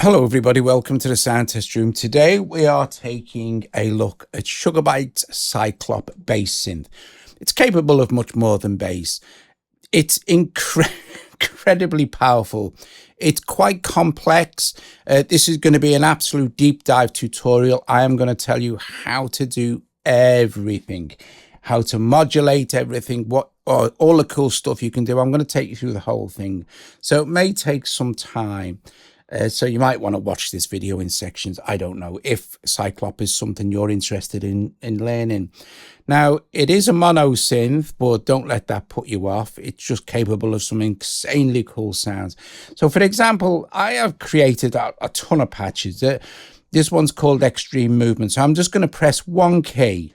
Hello everybody, welcome to the Sound Test Room. Today we are taking a look at Bytes Cyclop bass synth. It's capable of much more than bass. It's incredibly powerful. It's quite complex. This is going to be an absolute deep dive tutorial. I am going to tell you how to do everything, how to modulate everything, all the cool stuff you can do. I'm going to take you through the whole thing. So it may take some time. So you might want to watch this video in sections. I don't know if Cyclop is something you're interested in learning. Now, it is a mono synth, but don't let that put you off. It's just capable of some insanely cool sounds. So for example, I have created a ton of patches. This one's called Extreme Movement. So I'm just going to press one key.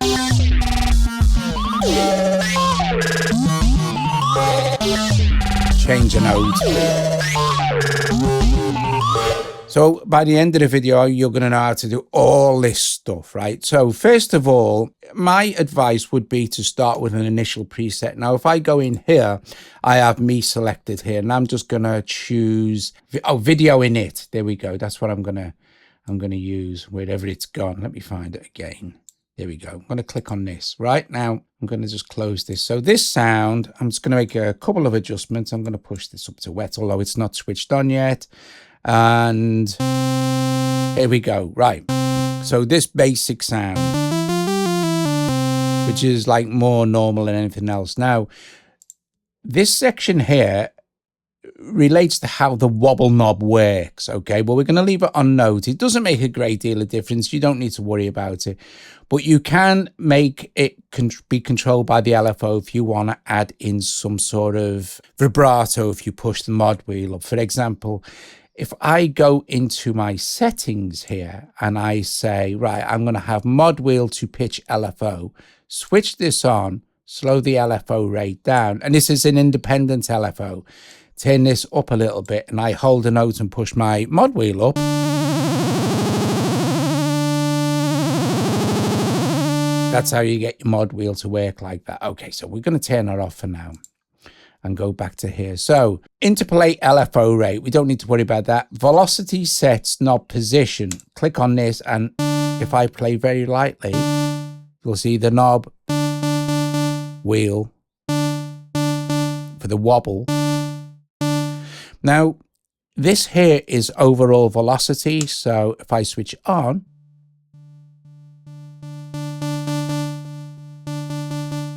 Change a note. So by the end of the video, you're going to know how to do all this stuff, right? So first of all, my advice would be to start with an initial preset. Now, if I go in here, I have me selected here, and I'm just going to choose video init. There we go. That's what I'm going to use wherever it's gone. Let me find it again. There we go. I'm going to click on this right now. I'm going to just close this. So this sound, I'm just going to make a couple of adjustments. I'm going to push this up to wet, although it's not switched on yet. And here we go. Right. So this basic sound, which is like more normal than anything else. Now, this section here relates to how the wobble knob works. Okay. Well, we're going to leave it on note. It doesn't make a great deal of difference. You don't need to worry about it, but you can make it be controlled by the LFO if you want to add in some sort of vibrato if you push the mod wheel up. For example, if I go into my settings here and I say, right, I'm going to have mod wheel to pitch LFO, switch this on, slow the LFO rate down. And this is an independent LFO. Turn this up a little bit and I hold a note and push my mod wheel up. That's how you get your mod wheel to work like that. Okay, so we're going to turn that off for now and go back to here. So interpolate LFO rate. We don't need to worry about that. Velocity sets knob position. Click on this, and if I play very lightly, you'll see the knob wheel for the wobble. Now, this here is overall velocity. So if I switch on,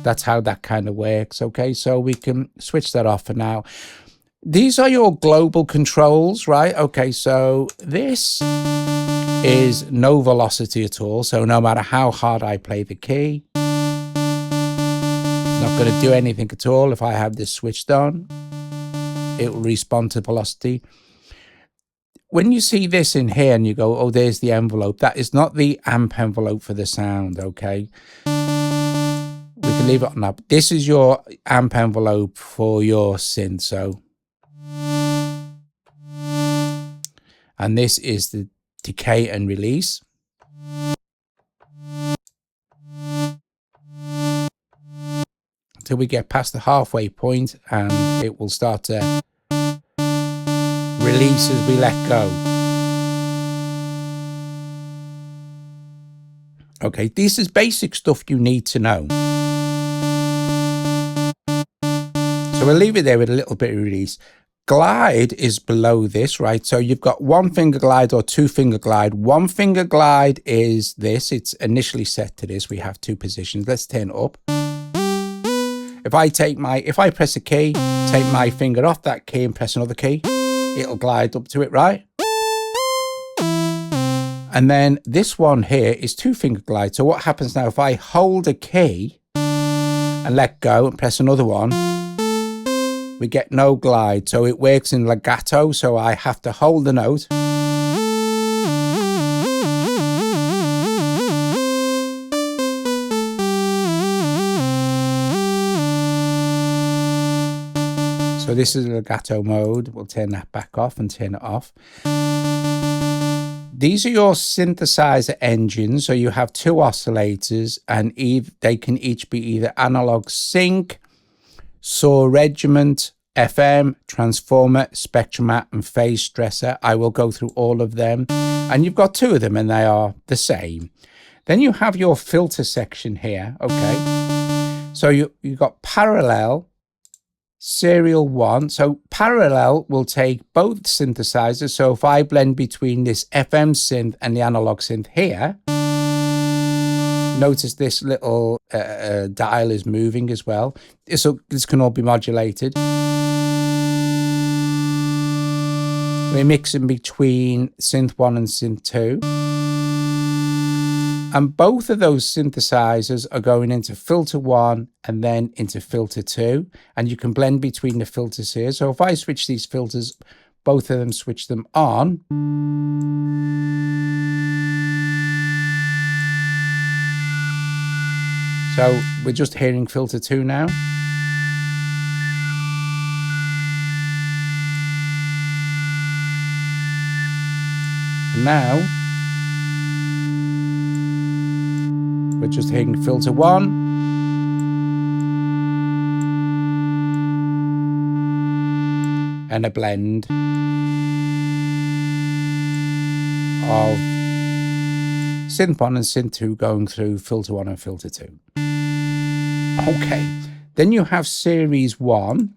that's how that kind of works. Okay, so we can switch that off for now. These are your global controls, right? Okay, so this is no velocity at all. So no matter how hard I play the key, it's not going to do anything at all. If I have this switched on, it will respond to velocity. When you see this in here and you go, oh, there's the envelope, that is not the amp envelope for the sound, okay? We can leave it on up. This is your amp envelope for your synth. So, and this is the decay and release. Until we get past the halfway point, and it will start to release as we let go. Okay, this is basic stuff you need to know. So we'll leave it there with a little bit of release. Glide is below this, right? So you've got one finger glide or two finger glide. One finger glide is this. It's initially set to this. We have two positions. Let's turn it up. If I press a key, take my finger off that key and press another key, it'll glide up to it, right? And then this one here is two finger glide. So what happens now if I hold a key and let go and press another one? We get no glide. So it works in legato. So I have to hold the note. So this is legato mode. We'll turn that back off and turn it off. These are your synthesizer engines. So you have two oscillators, and they can each be either analog sync, saw regiment, FM, transformer, spectromat, and phase stressor. I will go through all of them. And you've got two of them and they are the same. Then you have your filter section here, okay? So you've got parallel, serial 1. So parallel will take both synthesizers. So if I blend between this FM synth and the analog synth here, notice this little dial is moving as well. This can all be modulated. We're mixing between synth 1 and synth 2. And both of those synthesizers are going into filter 1 and then into filter 2. And you can blend between the filters here. So if I switch these filters, both of them switch them on. So we're just hearing filter 2 now. And now we're just hearing filter 1. And a blend of synth 1 and synth 2 going through filter 1 and filter 2. Okay, then you have series 1.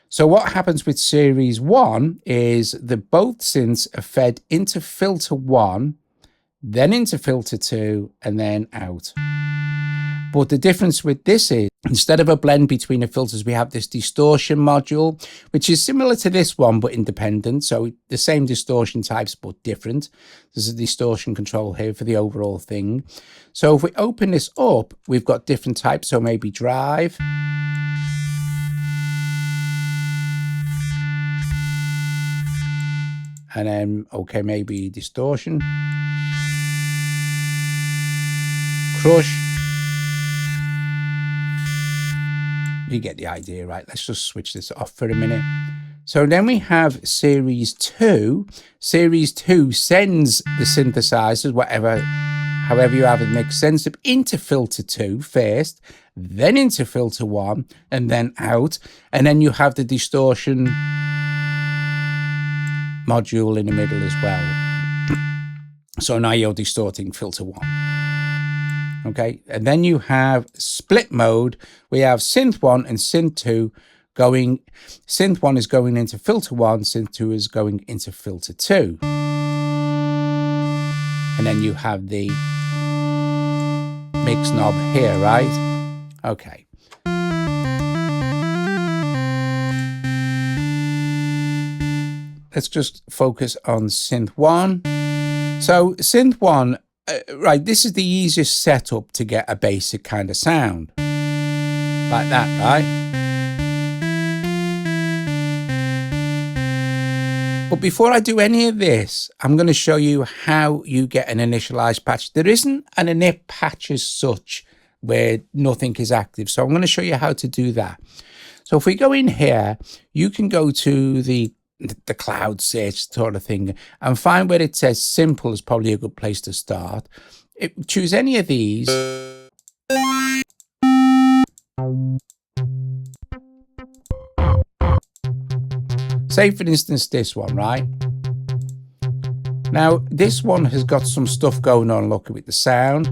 So what happens with series 1 is that both synths are fed into filter 1, then into filter 2, and then out. But the difference with this is, instead of a blend between the filters, we have this distortion module, which is similar to this one, but independent. So the same distortion types, but different. There's a distortion control here for the overall thing. So if we open this up, we've got different types. So maybe drive. And then, okay, maybe distortion. Crush. You get the idea, right? Let's just switch this off for a minute. So then we have series 2. Series 2 sends the synthesizers, however you have it mixed, sends them into filter 2 first, then into filter 1, and then out. And then you have the distortion module in the middle as well. So now you're distorting filter 1. Okay, and then you have split mode. We have synth 1 and synth 2 going. Synth 1 is going into filter 1, synth 2 is going into filter 2. And then you have the mix knob here, right? Okay. Let's just focus on synth 1. So synth 1, right, this is the easiest setup to get a basic kind of sound. Like that, right? But before I do any of this, I'm going to show you how you get an initialized patch. There isn't an init patch as such where nothing is active. So I'm going to show you how to do that. So if we go in here, you can go to the cloud search sort of thing and find where it says simple is probably a good place to start. Choose any of these. Say for instance this one, right? Now this one has got some stuff going on, look with the sound.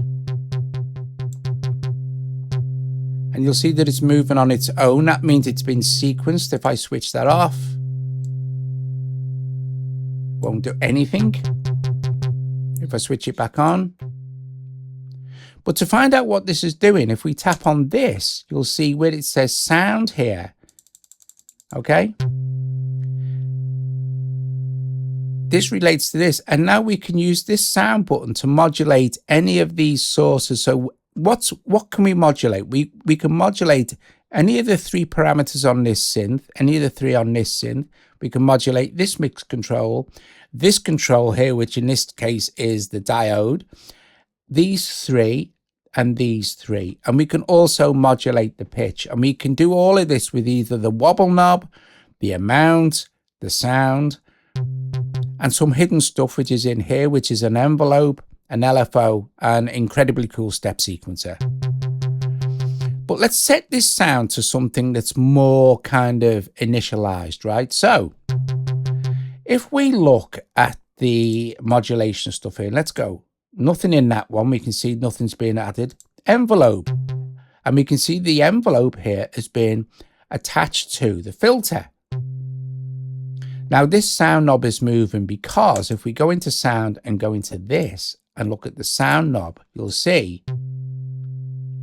And you'll see that it's moving on its own. That means it's been sequenced. If I switch that off, won't do anything. If I switch it back on. But to find out what this is doing, if we tap on this, you'll see where it says sound here. Okay. This relates to this. And now we can use this sound button to modulate any of these sources. So what can we modulate? We can modulate any of the 3 parameters on this synth, any of the 3 on this synth. We can modulate this mix control, this control here, which in this case is the diode, these 3 and these 3. And we can also modulate the pitch. And we can do all of this with either the wobble knob, the amount, the sound, and some hidden stuff which is in here, which is an envelope, an LFO, and incredibly cool step sequencer. But let's set this sound to something that's more kind of initialized, right? So if we look at the modulation stuff here, let's go. Nothing in that one. We can see nothing's being added. Envelope. And we can see the envelope here has been attached to the filter. Now this sound knob is moving because if we go into sound and go into this and look at the sound knob, you'll see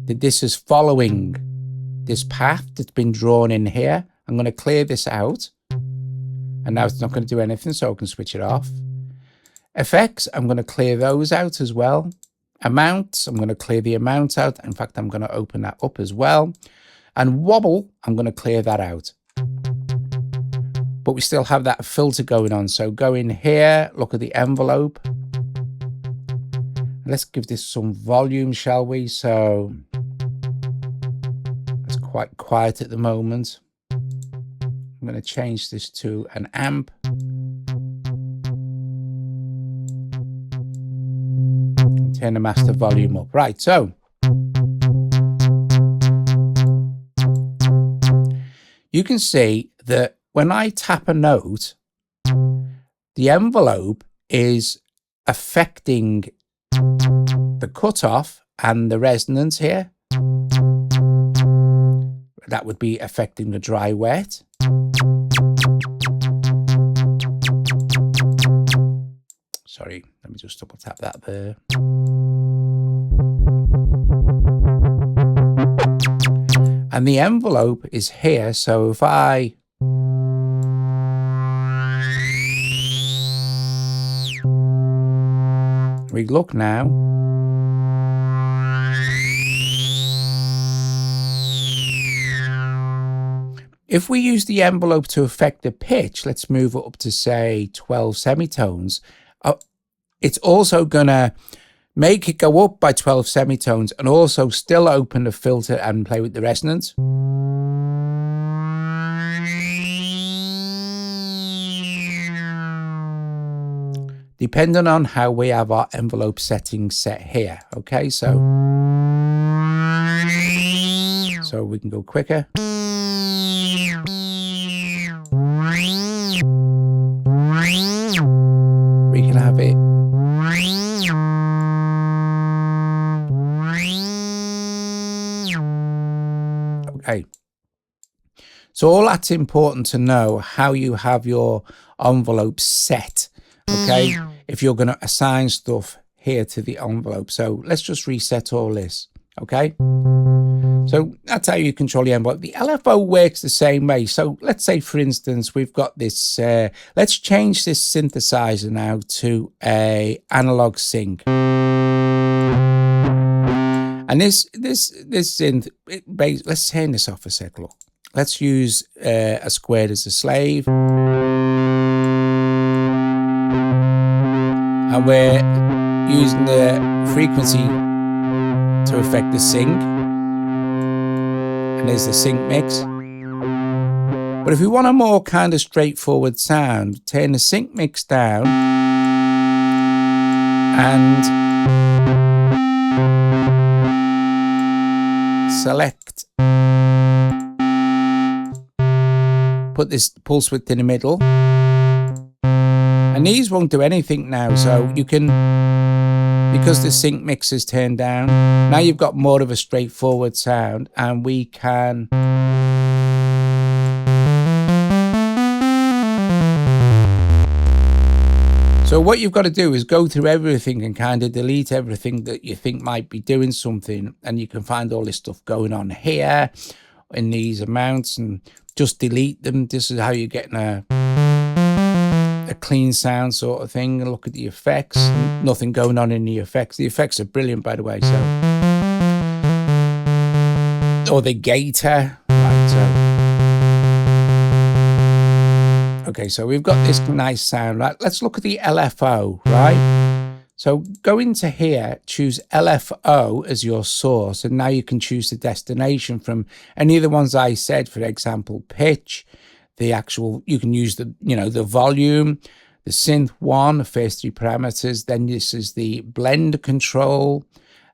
that this is following this path that's been drawn in here. I'm going to clear this out. And now it's not going to do anything, so I can switch it off. Effects, I'm going to clear those out as well. Amounts, I'm going to clear the amount out. In fact, I'm going to open that up as well. And wobble, I'm going to clear that out. But we still have that filter going on. So go in here, look at the envelope. Let's give this some volume, shall we? So it's quite quiet at the moment. I'm going to change this to an amp. Turn the master volume up. Right, so you can see that when I tap a note, the envelope is affecting the cutoff and the resonance here. That would be affecting the dry wet. Sorry, let me just double tap that there. And the envelope is here, so if I we look now, if we use the envelope to affect the pitch, let's move it up to say 12 semitones. It's also gonna make it go up by 12 semitones and also still open the filter and play with the resonance. Depending on how we have our envelope settings set here. Okay, so we can go quicker. We can have it. Okay. So all that's important to know, how you have your envelope set. Okay, if you're going to assign stuff here to the envelope. So let's just reset all this. Okay, so that's how you control the envelope. The LFO works the same way. So let's say, for instance, we've got this. Let's change this synthesizer now to a analog sync. And this synth, let's turn this off a sec. Look, let's use a squared as a slave. And we're using the frequency to affect the sync. And there's the sync mix. But if we want a more kind of straightforward sound, turn the sync mix down and select. Put this pulse width in the middle. And these won't do anything now, so you can, because the sync mix is turned down, now you've got more of a straightforward sound, and we can so what you've got to do is go through everything and kind of delete everything that you think might be doing something, and you can find all this stuff going on here in these amounts and just delete them. This is how you're getting a clean sound sort of thing. And look at the effects. Nothing going on in the effects. The effects are brilliant, by the way. So, or the gator, right? So, okay, so we've got this nice sound. Right, let's look at the LFO. Right. So go into here, choose LFO as your source, and now you can choose the destination from any of the ones I said. For example, pitch. The actual, you can use the, the volume, the synth one, the first three parameters. Then this is the blend control,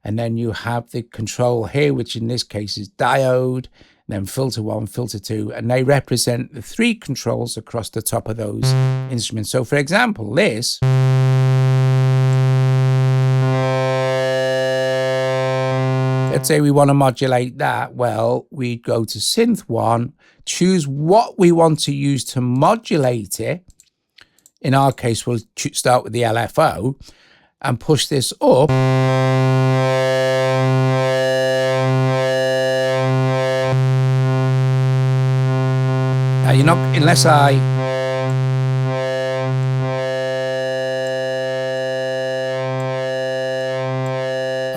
And then you have the control here, which in this case is diode, then filter 1, filter 2, and they represent the 3 controls across the top of those instruments. So for example, this, let's say we want to modulate that. Well, we'd go to synth 1, choose what we want to use to modulate it. In our case, we'll start with the LFO and push this up. Now you're not, unless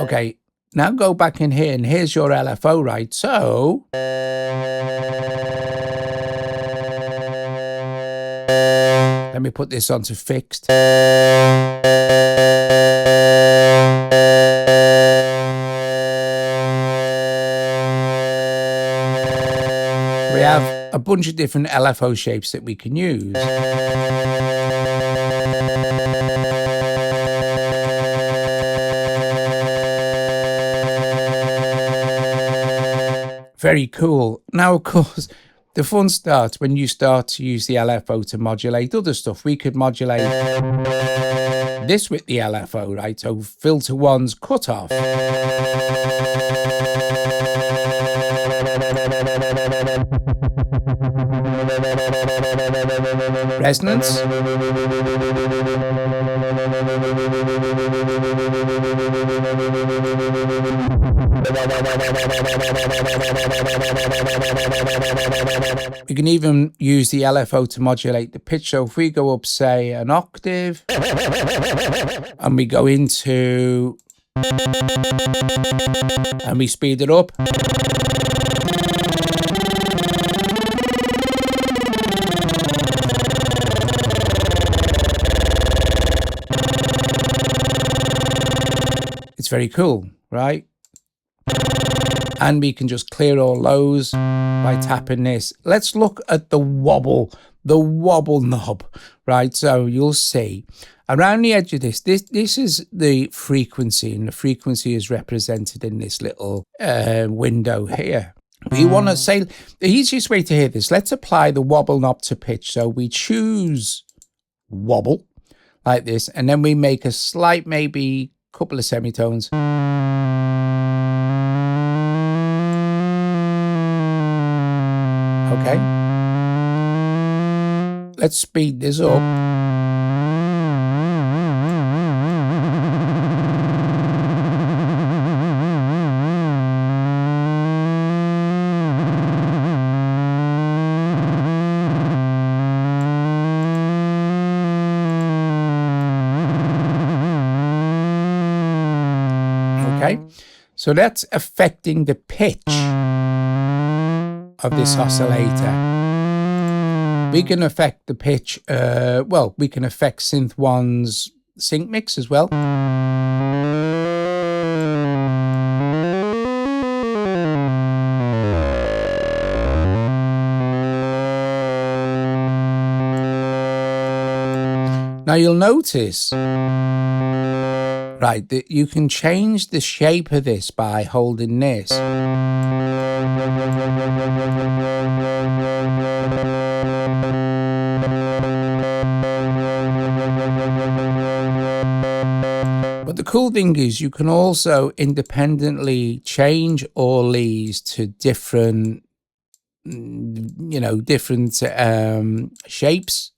okay, now go back in here and here's your LFO, right? So let me put this onto fixed. We have a bunch of different LFO shapes that we can use. Very cool. Now, of course, the fun starts when you start to use the LFO to modulate other stuff. We could modulate this with the LFO, right? So filter 1's cut off. Resonance. We can even use the LFO to modulate the pitch. So if we go up, say, an octave, and we go into, and we speed it up, it's very cool, right? And we can just clear all lows by tapping this. Let's look at the wobble knob, right? So you'll see around the edge of this is the frequency, and the frequency is represented in this little window here. We want to say the easiest way to hear this, let's apply the wobble knob to pitch. So we choose wobble like this, and then we make a slight, maybe couple of semitones. Okay, let's speed this up. Okay, so that's affecting the pitch of this oscillator. We can affect the pitch, well, we can affect Synth 1's sync mix as well. Now you'll notice, right, that you can change the shape of this by holding this. But the cool thing is you can also independently change all these to different, different shapes.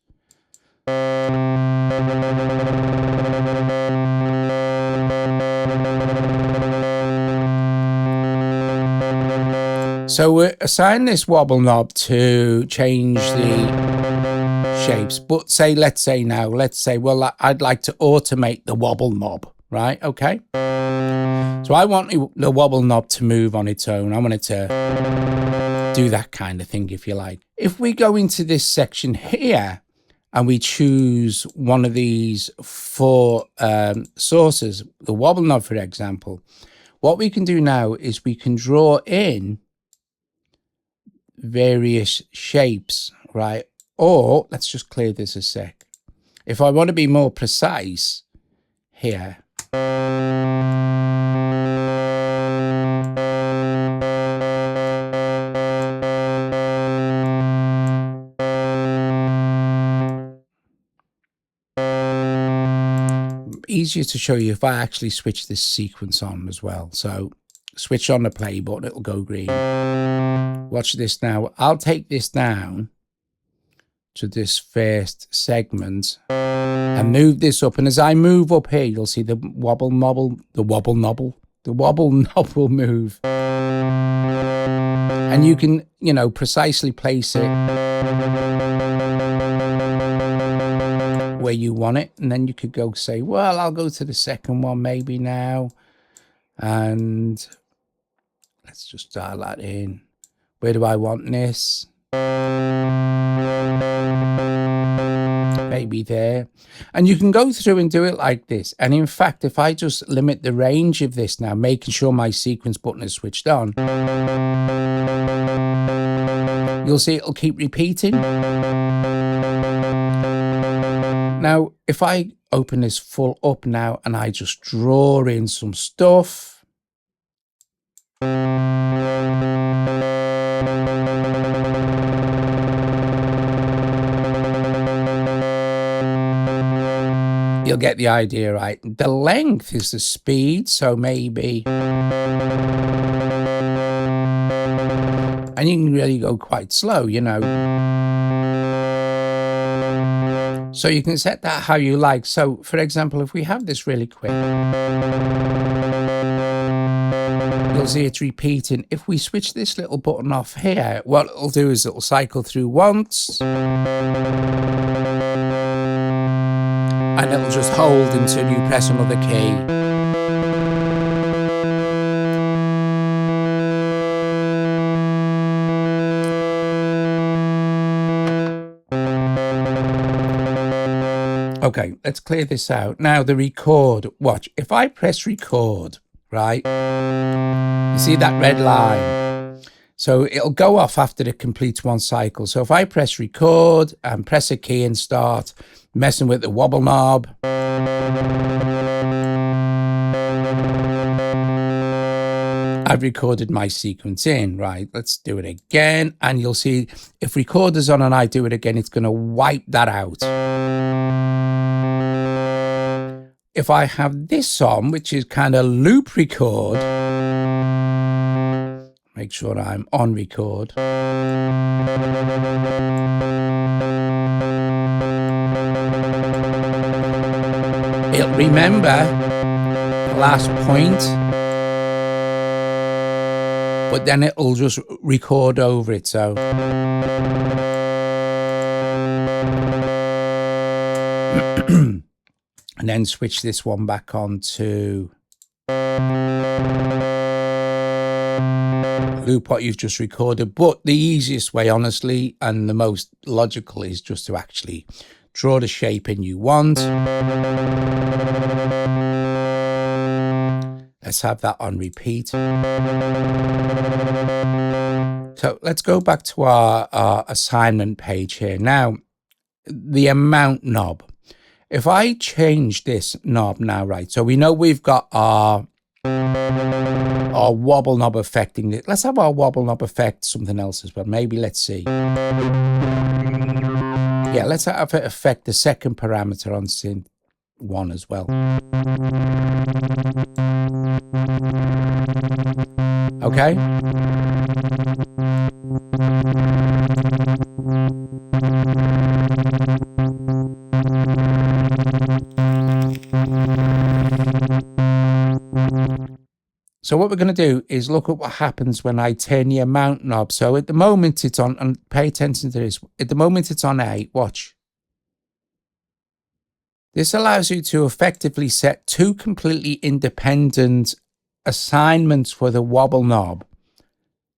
So we assign this wobble knob to change the shapes, but let's say, well, I'd like to automate the wobble knob, right? Okay. So I want the wobble knob to move on its own. I want it to do that kind of thing, if you like. If we go into this section here and we choose one of these 4 sources, the wobble knob, for example, what we can do now is we can draw in various shapes, right? Or let's just clear this a sec. If I want to be more precise here, easier to show you if I actually switch this sequence on as well. So switch on the play button, it'll go green. Watch this now. I'll take this down to this first segment and move this up. And as I move up here, you'll see the wobble knob will move. And you can, you know, precisely place it where you want it. And then you could go say, well, I'll go to the second one maybe now. And let's just dial that in. Where do I want this? Maybe there. And you can go through and do it like this. And in fact, if I just limit the range of this now, making sure my sequence button is switched on, you'll see it'll keep repeating. Now, if I open this full up now and I just draw in some stuff, you'll get the idea, right? The length is the speed, so maybe. And you can really go quite slow, you know. So you can set that how you like. So, for example, if we have this really quick, you'll see it's repeating. If we switch this little button off here, what it'll do is it'll cycle through once. And it'll just hold until you press another key. Okay, let's clear this out. Now the record, watch. If I press record, right, you see that red line? So it'll go off after it completes one cycle. So if I press record and press a key and start messing with the wobble knob, I've recorded my sequence in, right? Let's do it again. And you'll see if recorder's on and I do it again, it's going to wipe that out. If I have this on, which is kind of loop record, make sure I'm on record. It'll remember the last point, but then it'll just record over it. So and then switch this one back on to loop what you've just recorded. But the easiest way, honestly, and the most logical is just to actually draw the shape in you want. Let's have that on repeat. So let's go back to our assignment page here. Now, the amount knob. If I change this knob now, right, so we know we've got our wobble knob affecting it. Let's have our wobble knob affect something else as well. Maybe, let's see. Yeah, let's have it affect the second parameter on synth 1 as well. Okay. So what we're going to do is look at what happens when I turn the amount knob. So at the moment it's on, and pay attention to this. At the moment it's on A, watch. This allows you to effectively set two completely independent assignments for the wobble knob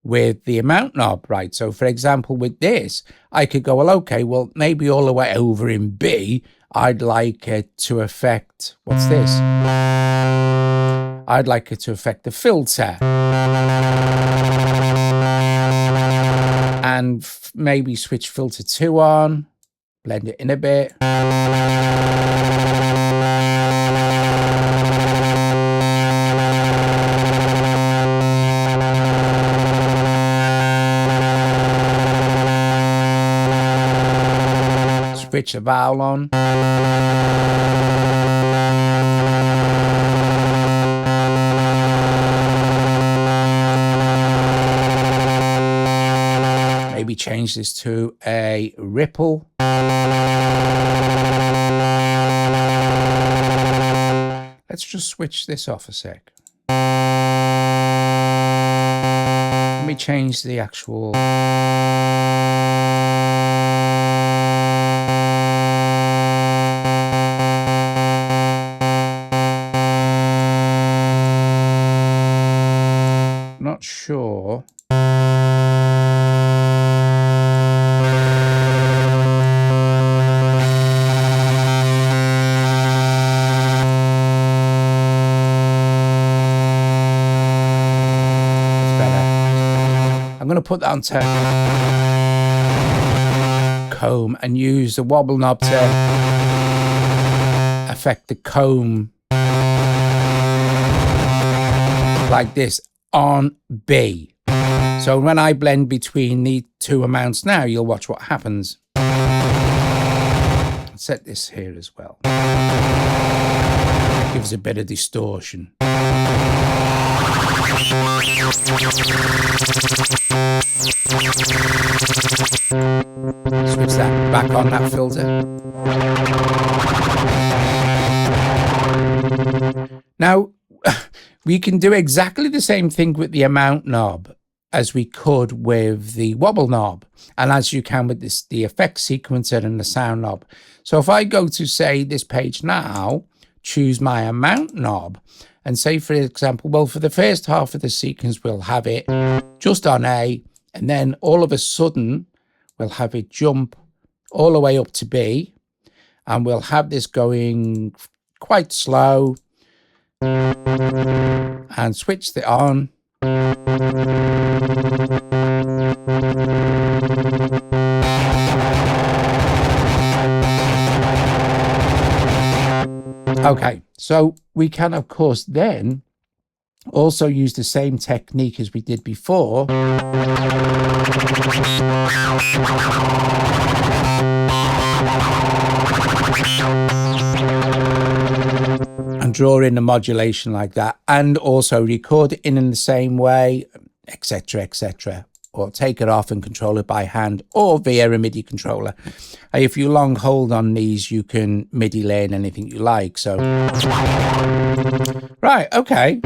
with the amount knob, right? So for example, with this, I could go, well, okay, well, maybe all the way over in B, I'd like it to affect, what's this? I'd like it to affect the filter. And maybe switch filter 2 on, blend it in a bit. Switch the vowel on. change this to a ripple. Let's just switch this off a sec. Let me change the actual. Not sure. I'm going to put that onto comb and use the wobble knob to affect the comb like this on B. So when I blend between the two amounts now, you'll watch what happens. Set this here as well. Gives a bit of distortion. Switch that back on, that filter. Now, we can do exactly the same thing with the amount knob as we could with the wobble knob, and as you can with this, the effect sequencer and the sound knob. So if I go to, say, this page now, choose my amount knob, and say, for example, well, for the first half of the sequence, we'll have it just on A, and then all of a sudden, we'll have it jump all the way up to B, and we'll have this going quite slow, and switch it on. Okay, so we can, of course, then also use the same technique as we did before. And draw in the modulation like that, and also record it in the same way, etc., etc. Or take it off and control it by hand or via a MIDI controller. If you long hold on these, you can MIDI learn anything you like. So, right, okay.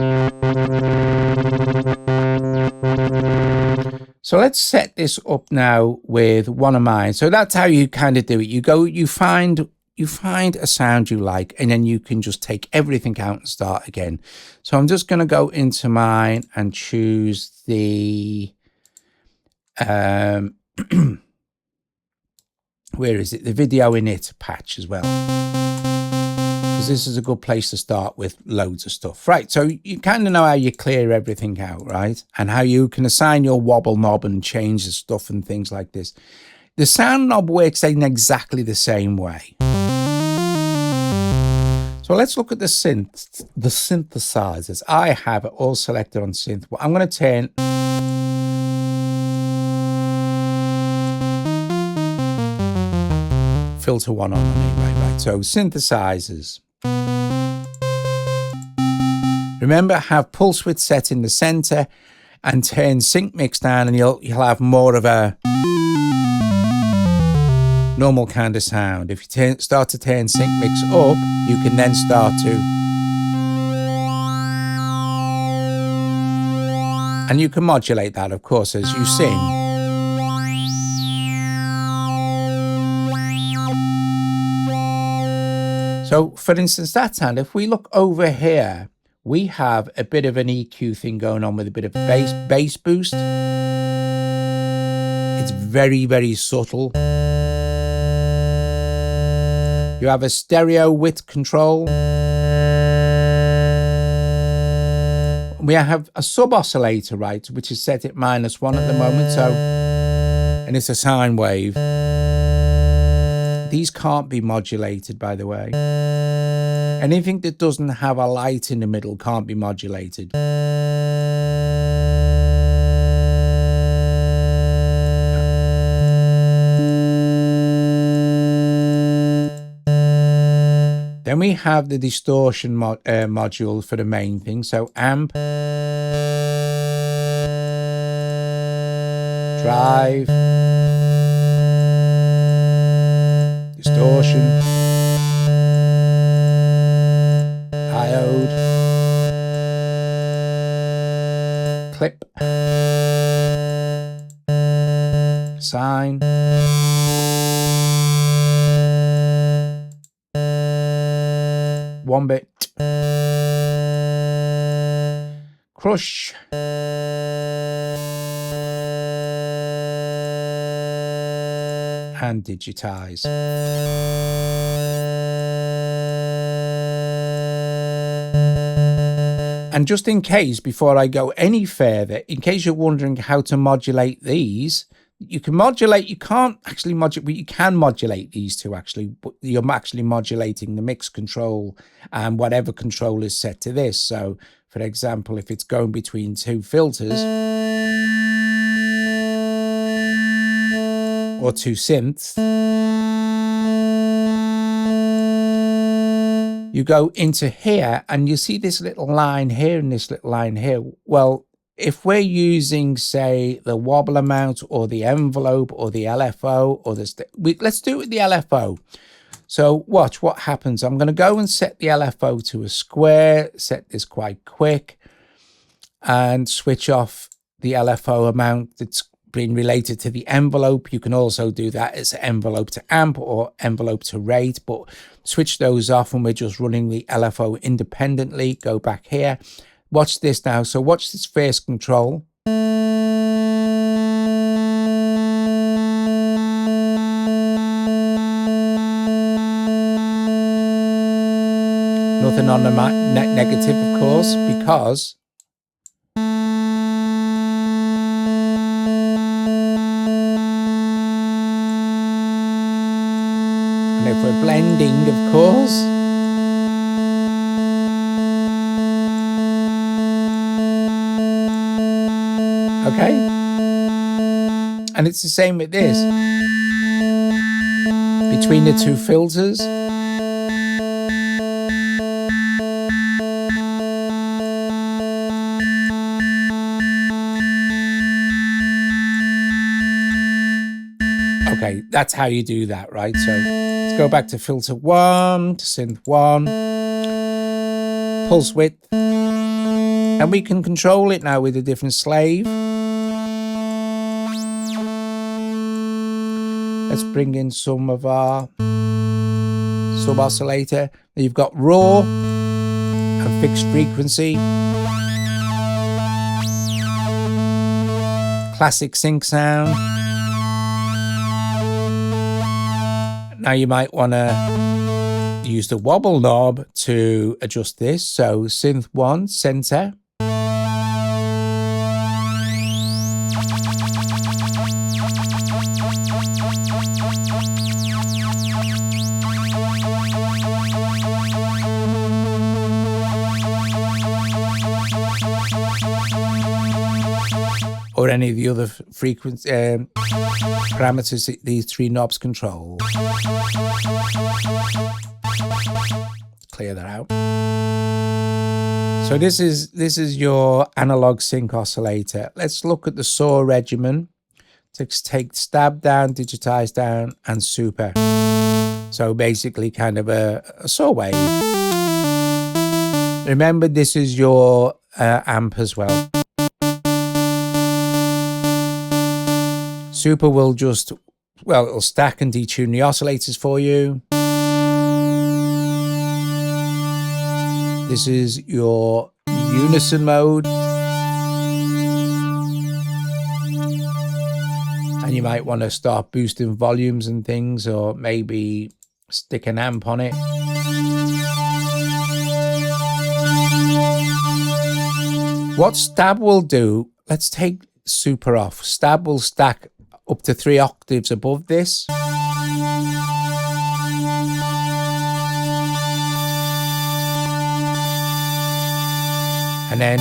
So let's set this up now with one of mine. So that's how you kind of do it. You go, you find a sound you like, and then you can just take everything out and start again. So I'm just going to go into mine and choose the where is it? The video init patch as well, because this is a good place to start with loads of stuff. Right, so you kind of know how you clear everything out, right? And how you can assign your wobble knob and change the stuff and things like this. The sound knob works in exactly the same way. So let's look at the synths, the synthesizers. I have it all selected on synth. Well, I'm going to turn filter one on anyway, right? So synthesizers. Remember, have pulse width set in the center and turn sync mix down, and you'll have more of a normal kind of sound. If you start to turn sync mix up, you can then start to, and you can modulate that, of course, as you sing. So, for instance, that sound, if we look over here, we have a bit of an EQ thing going on with a bit of bass boost. It's very, very subtle. You have a stereo width control. We have a sub oscillator, right, which is set at -1 at the moment. So, and it's a sine wave. These can't be modulated, by the way. Anything that doesn't have a light in the middle can't be modulated. Then we have the distortion module for the main thing. So amp, drive, distortion, iode, clip, sine, one bit, crush, and digitize. And just in case, before I go any further, in case you're wondering how to modulate these, you can modulate, you can't actually modulate, but you can modulate these two actually, but you're actually modulating the mix control and whatever control is set to this. So for example, if it's going between two filters or two synths, you go into here and you see this little line here and this little line here. Well, if we're using, say, the wobble amount or the envelope or the LFO or the let's do it with the LFO. So watch what happens. I'm going to go and set the LFO to a square, set this quite quick, and switch off the LFO amount that's been related to the envelope. You can also do that as envelope to amp or envelope to rate, but switch those off and we're just running the LFO independently. Go back here. Watch this now. So watch this first control. Nothing on the negative, of course, because and if we're blending, of course, okay, and it's the same with this between the two filters. Okay, that's how you do that, right? So let's go back to filter 1, to synth 1, pulse width, and we can control it now with a different slave. Let's bring in some of our sub oscillator. You've got raw and fixed frequency, classic sync sound. Now you might want to use the wobble knob to adjust this. So synth 1, center. Or any of the other frequency parameters that these three knobs control. Clear that out. So this is your analog sync oscillator. Let's look at the saw regimen. Take stab down, digitize down, and super. So basically kind of a saw wave. Remember, this is your amp as well. Super will just, well, it'll stack and detune the oscillators for you. This is your unison mode. And you might want to start boosting volumes and things, or maybe stick an amp on it. What stab will do, let's take super off. Stab will stack up to 3 octaves above this. And then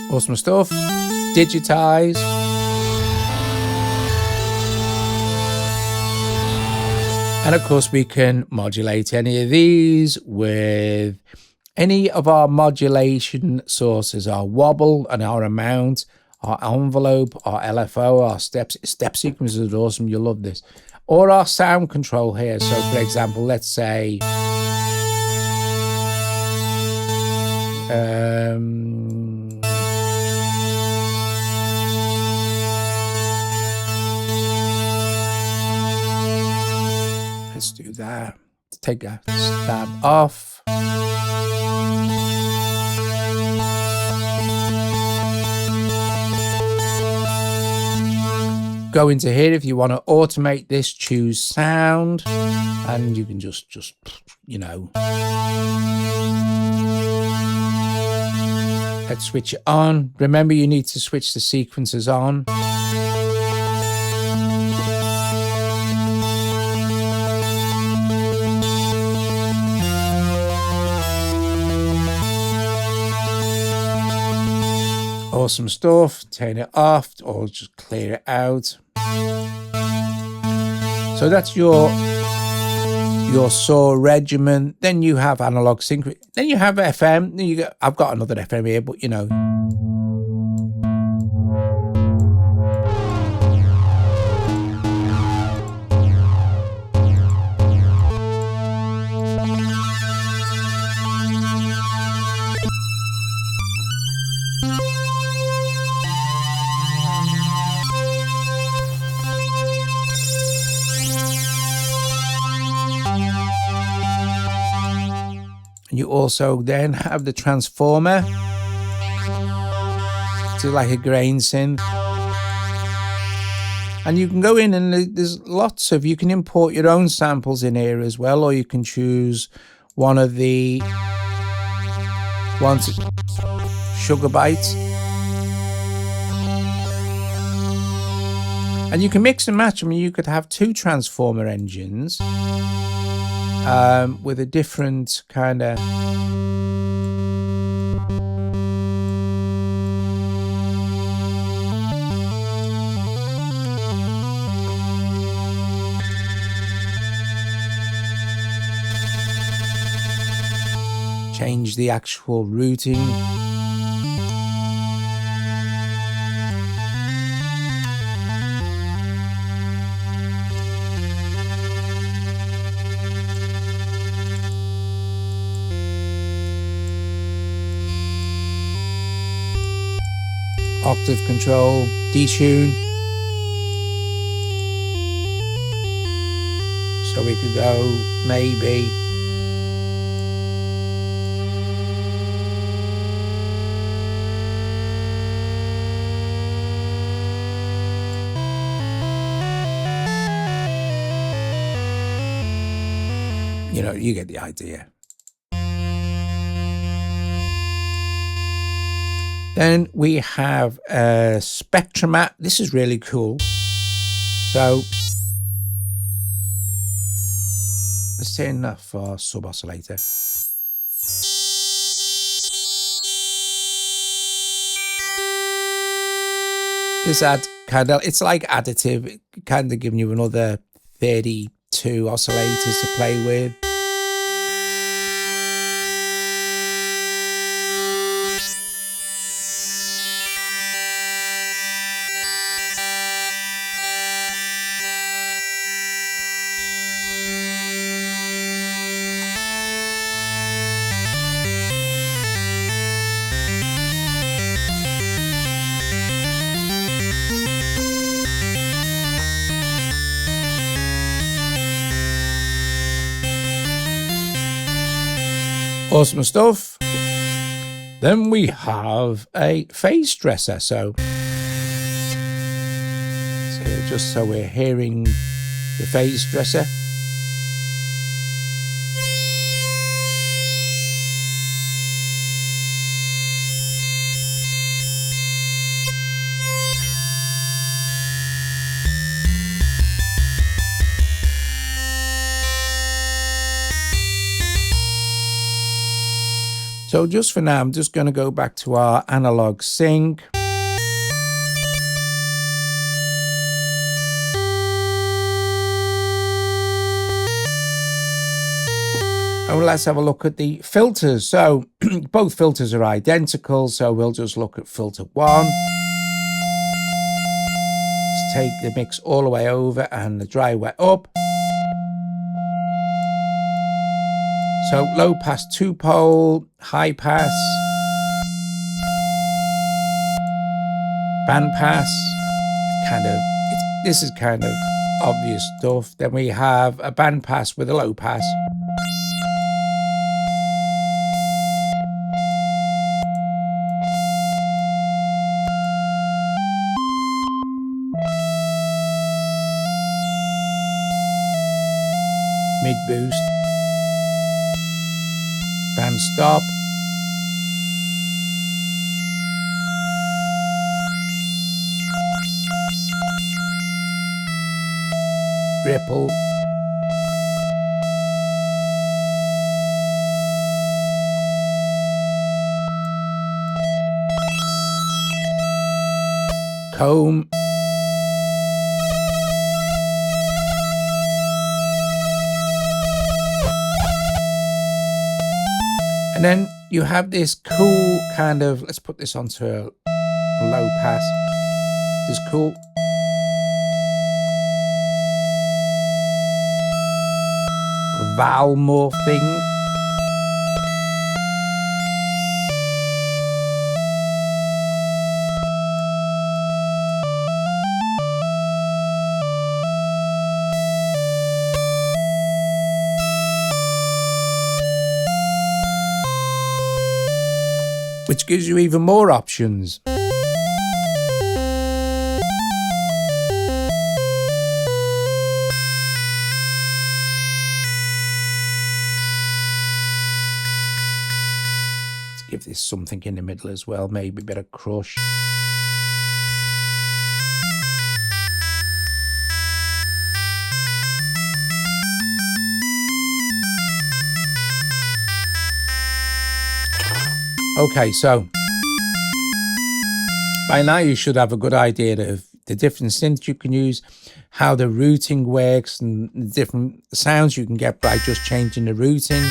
awesome stuff. Digitize. And of course, we can modulate any of these with any of our modulation sources, our wobble and our amount, our envelope, our LFO, our step sequences are awesome. You'll love this. Or our sound control here. So for example, let's say let's do that. Take a stab off. Go into here if you want to automate this, choose sound, and you can just you know, let's switch it on. Remember, you need to switch the sequences on. Awesome stuff. Turn it off or just clear it out. So that's your saw regimen. Then you have analog sync. Then you have FM. Then you go, I've got another FM here, but you know. You also then have the transformer to like a grain synth. And you can go in and there's lots of, you can import your own samples in here as well, or you can choose one of the sugar bytes. And you can mix and match. I mean, you could have 2 transformer engines with a different kind of change the actual routing. Octave control, detune. So we could go maybe you know, you get the idea. Then we have a Spectromat. This is really cool. So let's turn that for sub oscillator. This it's like additive, it kind of giving you another 32 oscillators to play with. Awesome stuff. Then we have a phase stressor. So just so we're hearing the phase stressor. So just for now, I'm just going to go back to our analog sync. And let's have a look at the filters. So both filters are identical. So we'll just look at filter 1. Let's take the mix all the way over and the dry wet up. So low pass 2-pole, high pass, band pass. This is kind of obvious stuff. Then we have a band pass with a low pass. Mid boost. Band stop. Ripple. Comb. And then you have this cool kind of, let's put this onto a low pass. This cool vowel morph thing. Which gives you even more options. Let's give this something in the middle as well, maybe a bit of crush. Okay, so by now you should have a good idea of the different synths you can use, how the routing works, and the different sounds you can get by just changing the routing.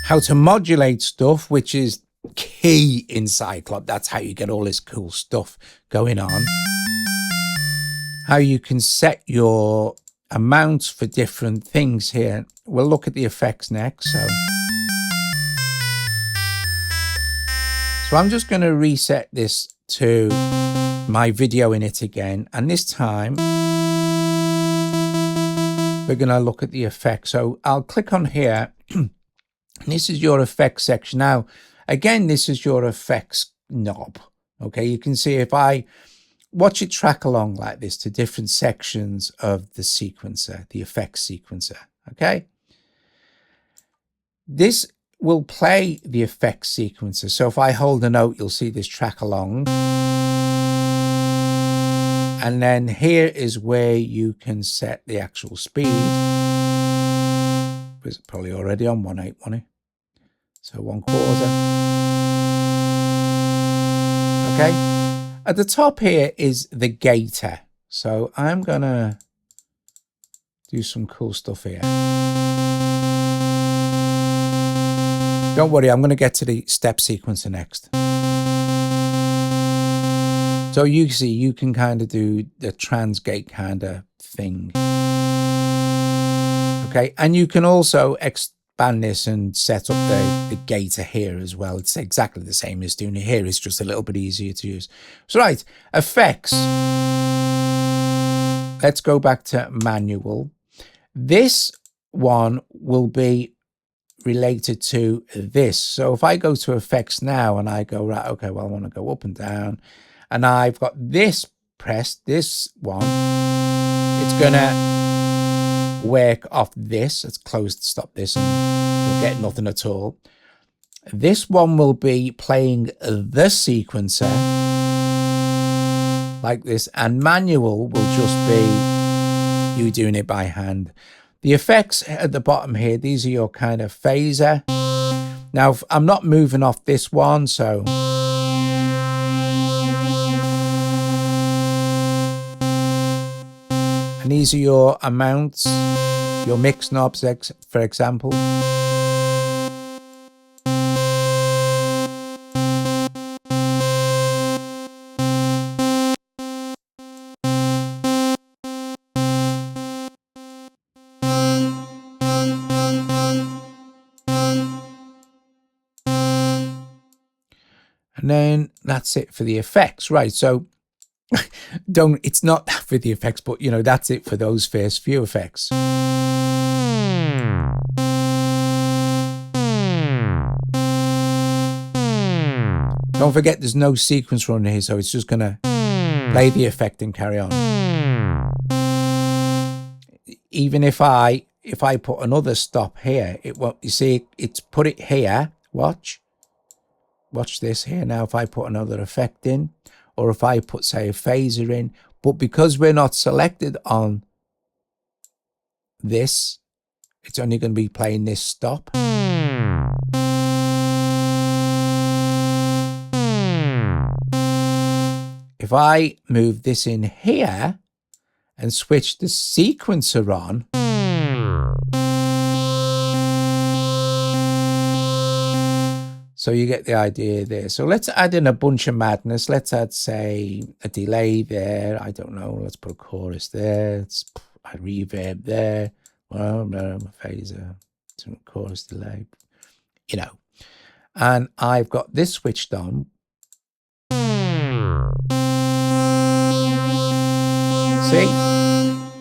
How to modulate stuff, which is key in Cyclop. That's how you get all this cool stuff going on. How you can set your amounts for different things here. We'll look at the effects next. So I'm just going to reset this to my video in it again. And this time we're going to look at the effects. So I'll click on here. This is your effects section. Now, again, this is your effects knob. Okay, you can see if I watch it track along like this to different sections of the sequencer, the effects sequencer. Okay. This will play the effects sequencer. So if I hold a note, you'll see this track along. And then here is where you can set the actual speed. It's probably already on 1/8, wasn't it? So 1/4. Okay. At the top here is the gator. So I'm going to do some cool stuff here. Don't worry, I'm going to get to the step sequencer next. So you see, you can kind of do the transgate kind of thing. Okay, and you can also expand this and set up the gator here as well. It's exactly the same as doing it here. It's just a little bit easier to use. So right, effects. Let's go back to manual. This one will be related to this. So if I go to effects now and I go, right, okay, well, I want to go up and down, and I've got this pressed, this one, it's going to work off this. Let's stop this, and you'll get nothing at all. This one will be playing the sequencer like this, and manual will just be you doing it by hand. The effects at the bottom here, these are your kind of phaser. Now, I'm not moving off this one, so and these are your amounts, your mix knobs, for example. And then that's it for the effects, right? So it's not for the effects, but you know, that's it for those first few effects. Don't forget there's no sequence running here, so it's just gonna play the effect and carry on. Even if I put another stop here, it won't. You see, it's put it here. Watch this here. Now if I put another effect in, or if I put, say, a phaser in, but because we're not selected on this, it's only going to be playing this stop. If I move this in here and switch the sequencer on, so you get the idea there. So let's add in a bunch of madness. Let's add, say, a delay there. I don't know. Let's put a chorus there. Let's a reverb there. Well, no, a phaser, some chorus delay, you know. And I've got this switched on. See?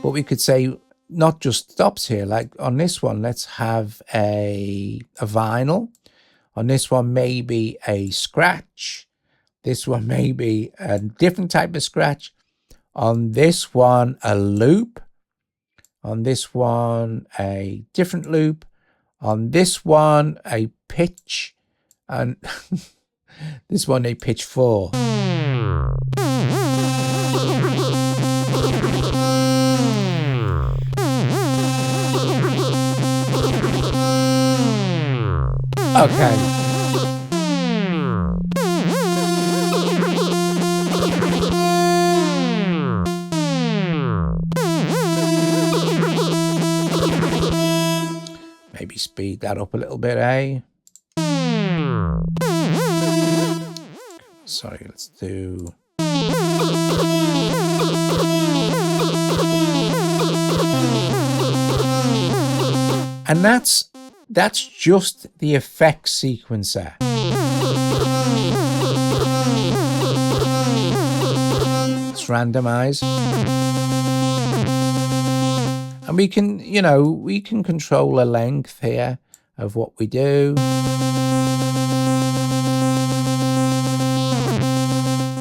But we could say not just stops here. Like on this one, let's have a vinyl. On this one, maybe a scratch. This one, maybe a different type of scratch. On this one, a loop. On this one, a different loop. On this one, a pitch. And this one, a pitch 4. Okay. Maybe speed that up a little bit, eh? Sorry, let's do... And that's just the effects sequencer. Let's randomize. And we can, you know, we can control a length here of what we do.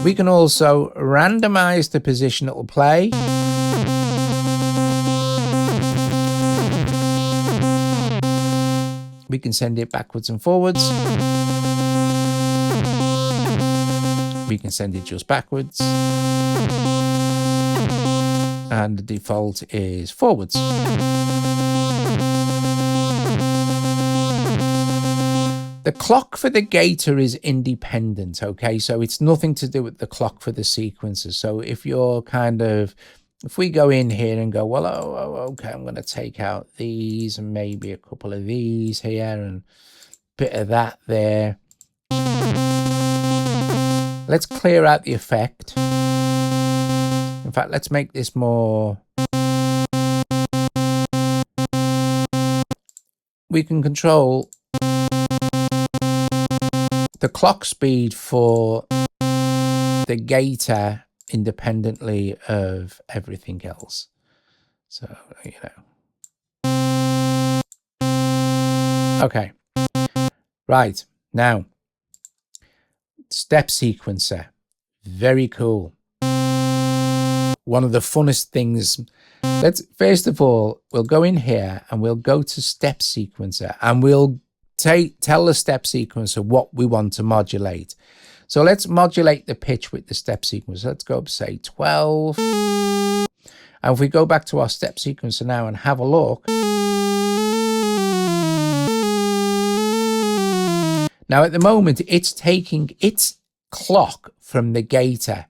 We can also randomize the position it will play. We can send it backwards and forwards. We can send it just backwards. And the default is forwards. The clock for the gator is independent, okay? So it's nothing to do with the clock for the sequencer. So if you're kind of... If we go in here and go, well, okay, I'm going to take out these and maybe a couple of these here and a bit of that there. Let's clear out the effect. In fact, let's make this more... We can control the clock speed for the gator independently of everything else. So, you know. Okay. Right. Now, step sequencer. Very cool. One of the funnest things. Let's, first of all, we'll go in here and we'll go to step sequencer and we'll tell the step sequencer what we want to modulate. So let's modulate the pitch with the step sequencer. Let's go up, say 12. And if we go back to our step sequencer now and have a look. Now at the moment, it's taking its clock from the gator.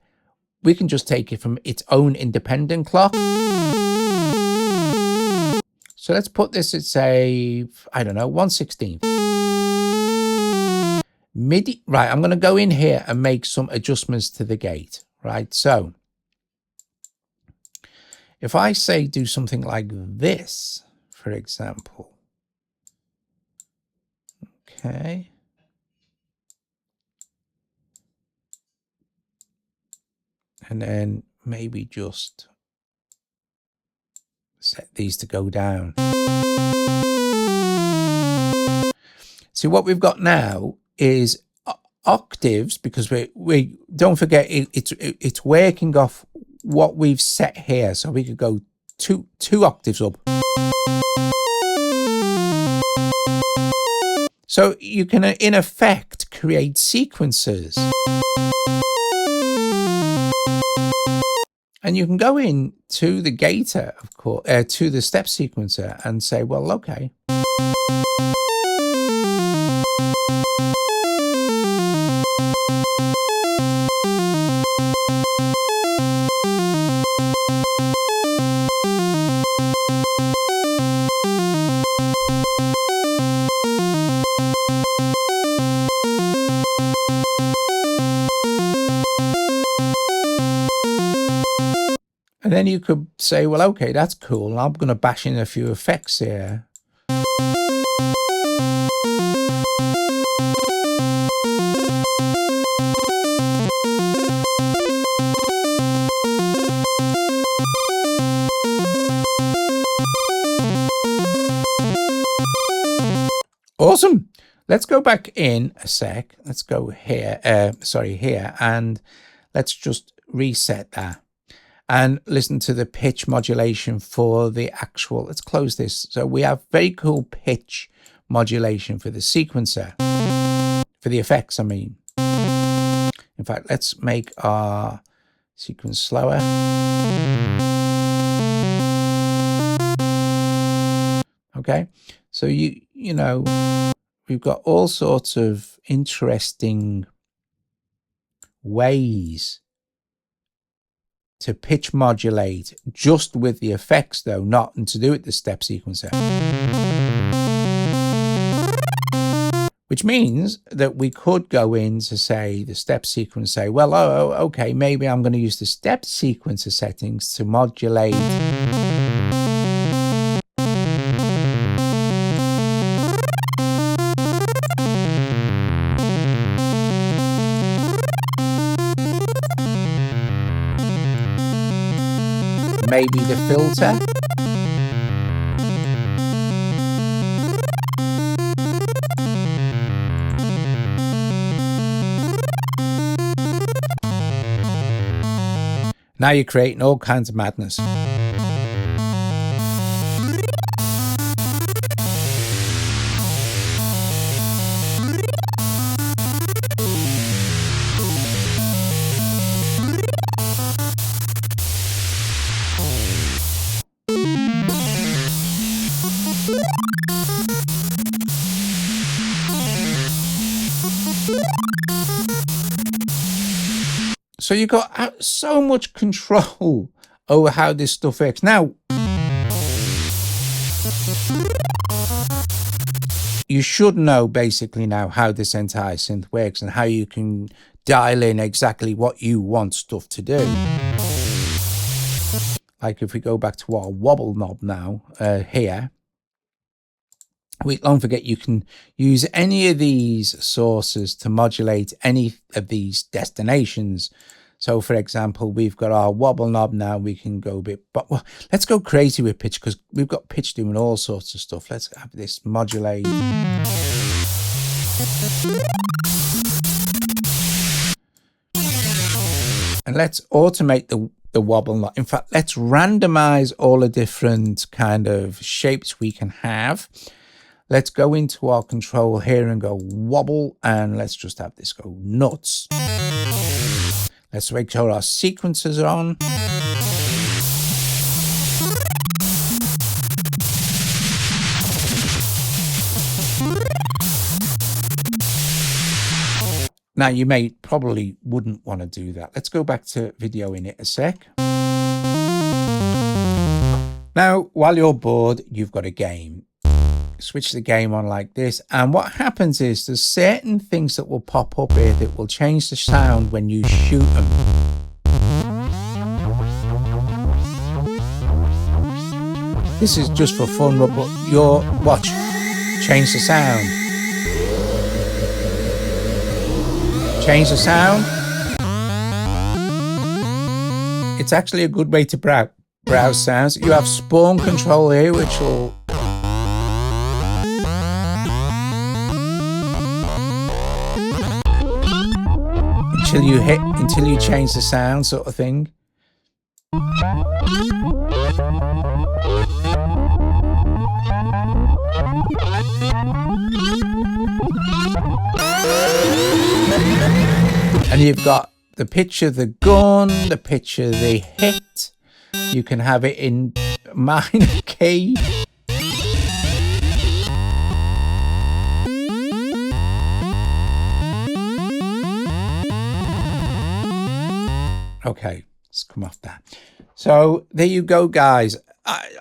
We can just take it from its own independent clock. So let's put this at, say, I don't know, 1/16. MIDI, right, I'm going to go in here and make some adjustments to the gate, right? So if I say do something like this, for example, okay. And then maybe just set these to go down. See, what we've got now is octaves, because we don't forget it's working off what we've set here. So we could go two octaves up. So you can, in effect, create sequences. And you can go in to the gator, of course, to the step sequencer and say, well, okay. And then you could say, well, okay, that's cool. I'm going to bash in a few effects here. Awesome. Let's go back in a sec. Let's go here, here, and let's just reset that. And listen to the pitch modulation for the actual, let's close this. So we have very cool pitch modulation for the sequencer, for the effects, I mean. In fact, let's make our sequence slower. Okay, so you know, we've got all sorts of interesting ways to pitch modulate just with the effects, though, not to do with the step sequencer. Which means that we could go in to, say, the step sequence, say, well, oh, okay, maybe I'm going to use the step sequencer settings to modulate maybe the filter. Now you're creating all kinds of madness. So you've got so much control over how this stuff works. Now, you should know basically now how this entire synth works and how you can dial in exactly what you want stuff to do. Like if we go back to our wobble knob now, here, don't forget you can use any of these sources to modulate any of these destinations. So for example, we've got our wobble knob now. We can go a bit, but well, let's go crazy with pitch because we've got pitch doing all sorts of stuff. Let's have this modulate. And let's automate the wobble knob. In fact, let's randomize all the different kind of shapes we can have. Let's go into our control here and go wobble, and let's just have this go nuts. Let's make sure our sequences are on. Now you probably wouldn't want to do that. Let's go back to video in it a sec. Now, while you're bored, you've got a game. Switch the game on like this, and what happens is there's certain things that will pop up here that will change the sound when you shoot them. This is just for fun, but watch, change the sound. Change the sound. It's actually a good way to browse sounds. You have spawn control here, which will until you change the sound, sort of thing. And you've got the pitch of the gun, the pitch of the hit. You can have it in minor key. Okay, let's come off that. So there you go, guys.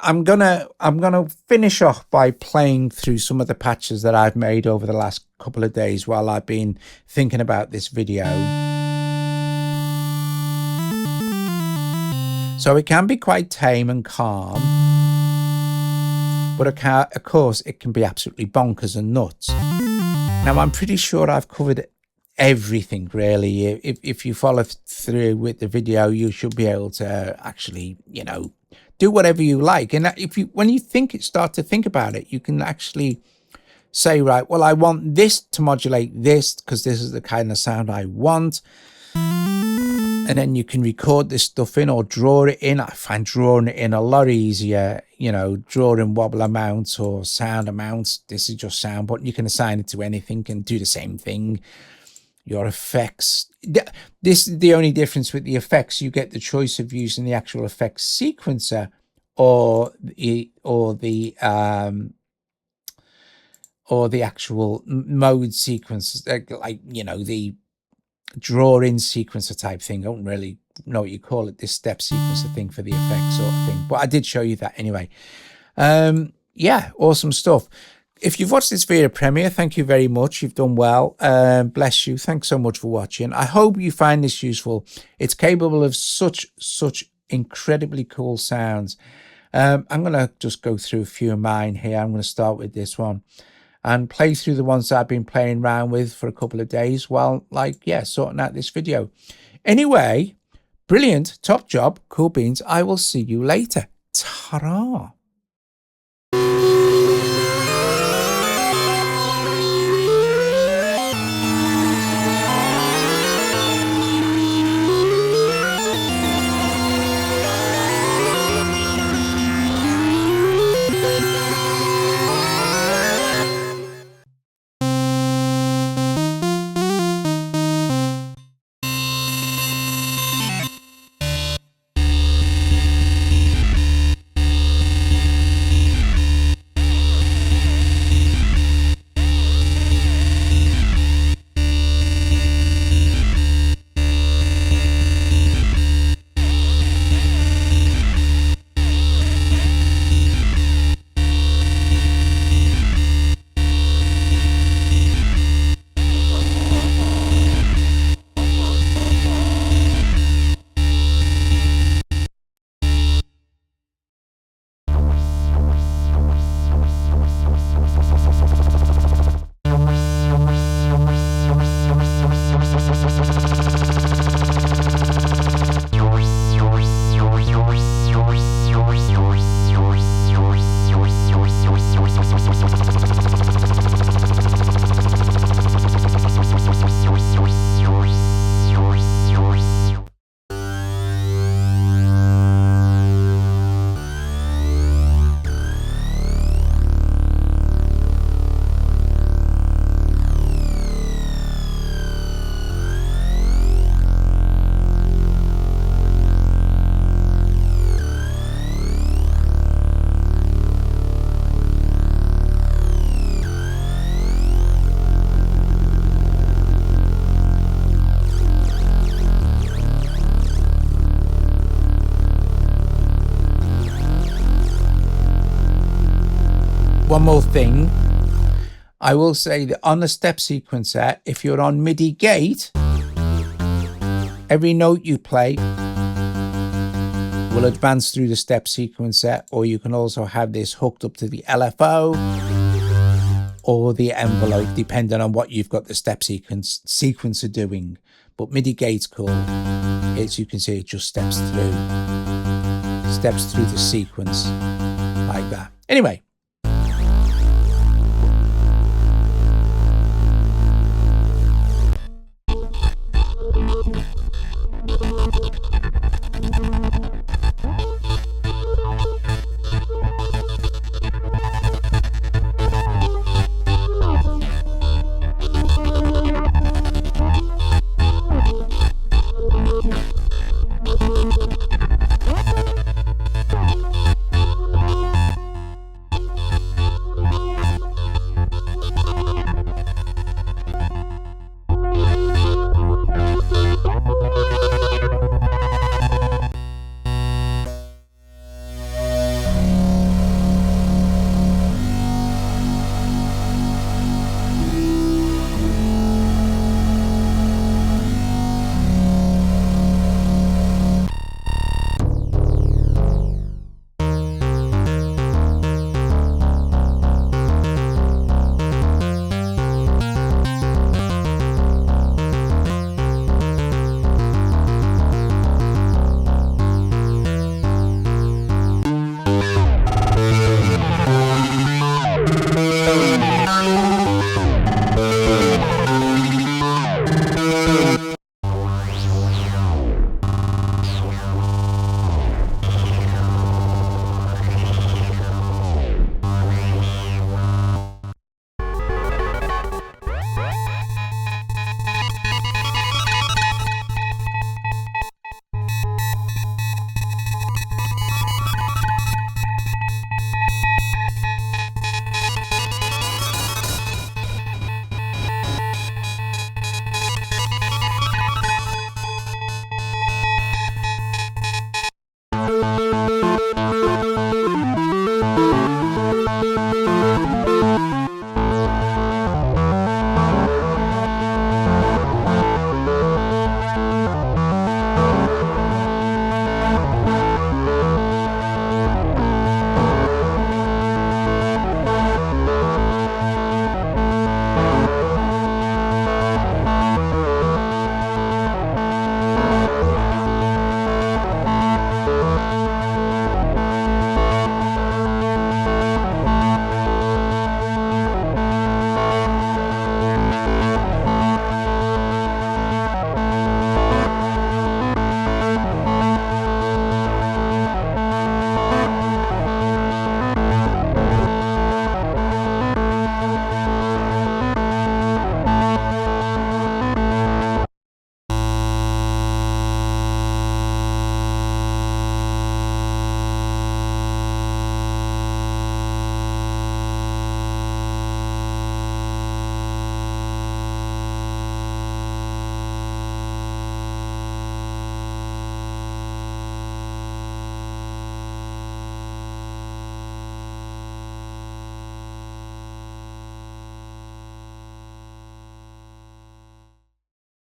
I'm gonna finish off by playing through some of the patches that I've made over the last couple of days while I've been thinking about this video. So it can be quite tame and calm, but of course it can be absolutely bonkers and nuts. Now I'm pretty sure I've covered everything really. If you follow through with the video, you should be able to actually, you know, do whatever you like. And when you start to think about it, you can actually say, right, well, I want this to modulate this because this is the kind of sound I want. And then you can record this stuff in or draw it in. I find drawing it in a lot easier, you know, drawing wobble amounts or sound amounts. This is just sound, but you can assign it to anything and do the same thing. Your effects. This is the only difference with the effects. You get the choice of using the actual effects sequencer or the actual mode sequence, like, you know, the draw-in sequencer type thing. I don't really know what you call it, this step sequencer thing for the effects sort of thing. But I did show you that anyway. Yeah, awesome stuff. If you've watched this video premiere, thank you very much. You've done well. Bless you. Thanks so much for watching. I hope you find this useful. It's capable of such incredibly cool sounds. I'm going to just go through a few of mine here. I'm going to start with this one and play through the ones that I've been playing around with for a couple of days while, like, yeah, sorting out this video. Anyway, brilliant. Top job. Cool beans. I will see you later. Ta-ra. one more thing. I will say that on the step sequencer, if you're on MIDI gate, every note you play will advance through the step sequencer, or you can also have this hooked up to the LFO or the envelope, depending on what you've got the step sequencer doing. But MIDI gate's cool. As you can see, it just steps through the sequence like that. Anyway,